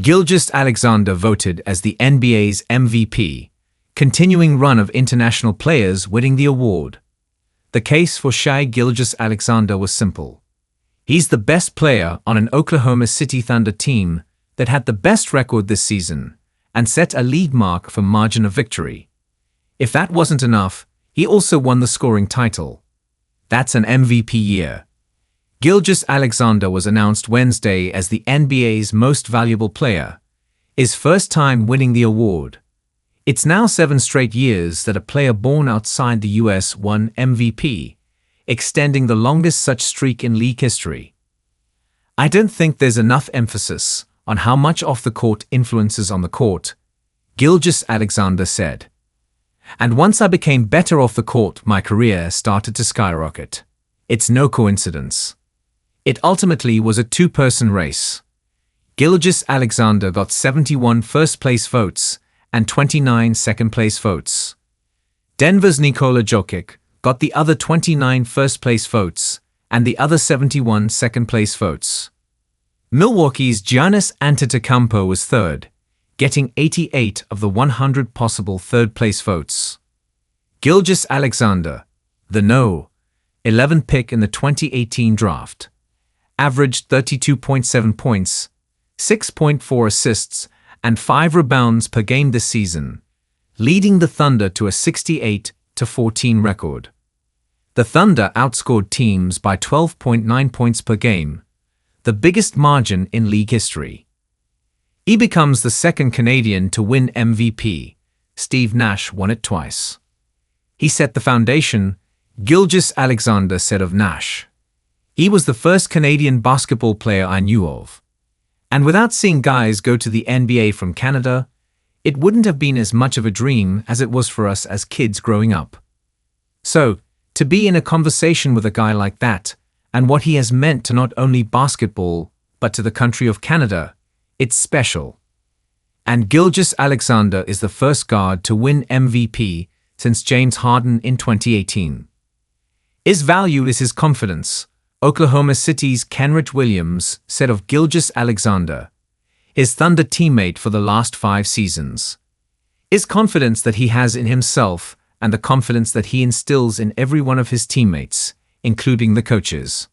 Gilgeous-Alexander voted as the NBA's MVP, continuing run of international players winning the award. The case for Shai Gilgeous-Alexander was simple. He's the best player on an Oklahoma City Thunder team that had the best record this season and set a league mark for margin of victory. If that wasn't enough, he also won the scoring title. That's an MVP year. Gilgeous-Alexander was announced Wednesday as the NBA's most valuable player, his first time winning the award. It's now 7 straight years that a player born outside the US won MVP, extending the longest such streak in league history. I don't think there's enough emphasis on how much off-the-court influences on the court, Gilgeous-Alexander said. And once I became better off the court, my career started to skyrocket. It's no coincidence. It ultimately was a 2-person race. Gilgeous-Alexander got 71 first-place votes and 29 second-place votes. Denver's Nikola Jokic got the other 29 first-place votes and the other 71 second-place votes. Milwaukee's Giannis Antetokounmpo was third, getting 88 of the 100 possible third-place votes. Gilgeous-Alexander, the No. 11 pick in the 2018 draft, averaged 32.7 points, 6.4 assists, and 5 rebounds per game this season, leading the Thunder to a 68-14 record. The Thunder outscored teams by 12.9 points per game, the biggest margin in league history. He becomes the second Canadian to win MVP. Steve Nash won it twice. He set the foundation, Gilgeous-Alexander said of Nash. He was the first Canadian basketball player I knew of. And without seeing guys go to the NBA from Canada, it wouldn't have been as much of a dream as it was for us as kids growing up. So, to be in a conversation with a guy like that, and what he has meant to not only basketball, but to the country of Canada, it's special. And Gilgeous-Alexander is the first guard to win MVP since James Harden in 2018. His value is his confidence, Oklahoma City's Kenrich Williams said of Gilgeous-Alexander, his Thunder teammate for the last 5 seasons. His confidence that he has in himself and the confidence that he instills in every one of his teammates, including the coaches.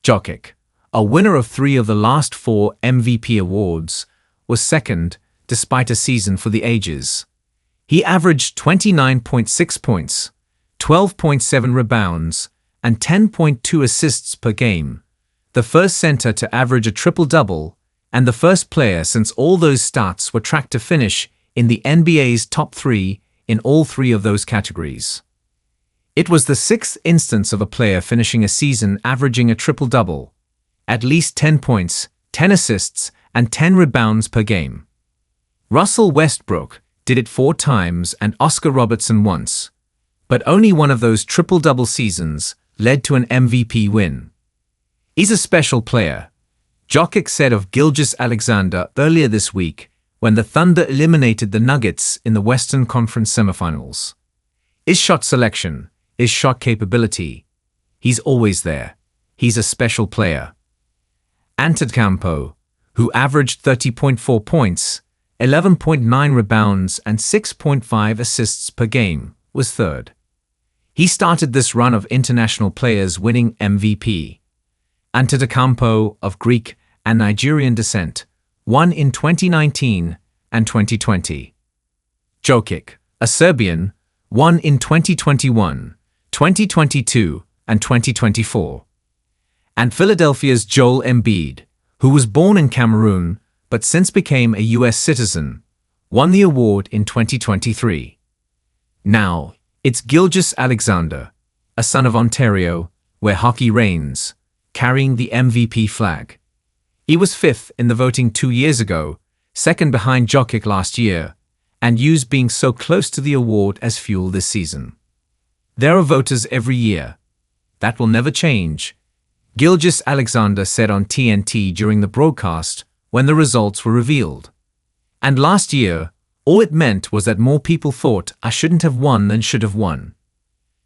Jokic, a winner of 3 of the last 4 MVP awards, was second despite a season for the ages. He averaged 29.6 points, 12.7 rebounds, and 10.2 assists per game, the first center to average a triple-double, and the first player since all those stats were tracked to finish in the NBA's top 3 in all 3 of those categories. It was the 6th instance of a player finishing a season averaging a triple-double, at least 10 points, 10 assists, and 10 rebounds per game. Russell Westbrook did it 4 times and Oscar Robertson once, but only one of those triple-double seasons led to an MVP win. He's a special player, Jokic said of Gilgeous-Alexander earlier this week when the Thunder eliminated the Nuggets in the Western Conference semifinals. His shot selection, his shot capability, he's always there. He's a special player. Antetokounmpo, who averaged 30.4 points, 11.9 rebounds, and 6.5 assists per game, was third. He started this run of international players winning MVP. Antetokounmpo, of Greek and Nigerian descent, won in 2019 and 2020. Jokic, a Serbian, won in 2021, 2022, and 2024. And Philadelphia's Joel Embiid, who was born in Cameroon but since became a US citizen, won the award in 2023. Now, it's Gilgeous-Alexander, a son of Ontario, where hockey reigns, carrying the MVP flag. He was 5th in the voting 2 years ago, 2nd behind Jokic last year, and used being so close to the award as fuel this season. There are voters every year. That will never change, Gilgeous-Alexander said on TNT during the broadcast when the results were revealed. And last year, all it meant was that more people thought I shouldn't have won than should have won.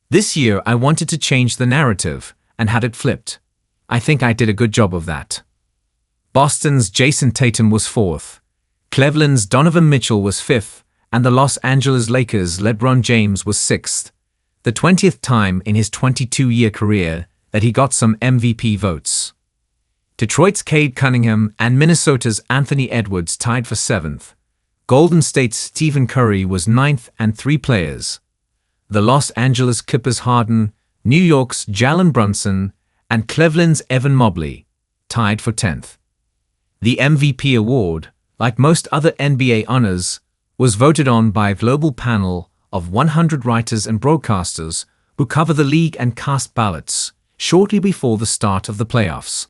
This year I wanted to change the narrative and had it flipped. I think I did a good job of that. Boston's Jason Tatum was 4th. Cleveland's Donovan Mitchell was 5th, and the Los Angeles Lakers' LeBron James was 6th. The 20th time in his 22-year career that he got some MVP votes. Detroit's Cade Cunningham and Minnesota's Anthony Edwards tied for 7th. Golden State's Stephen Curry was 9th and 3 players. The Los Angeles Clippers' Harden, New York's Jalen Brunson, and Cleveland's Evan Mobley tied for 10th. The MVP award, like most other NBA honors, was voted on by a global panel of 100 writers and broadcasters who cover the league and cast ballots shortly before the start of the playoffs.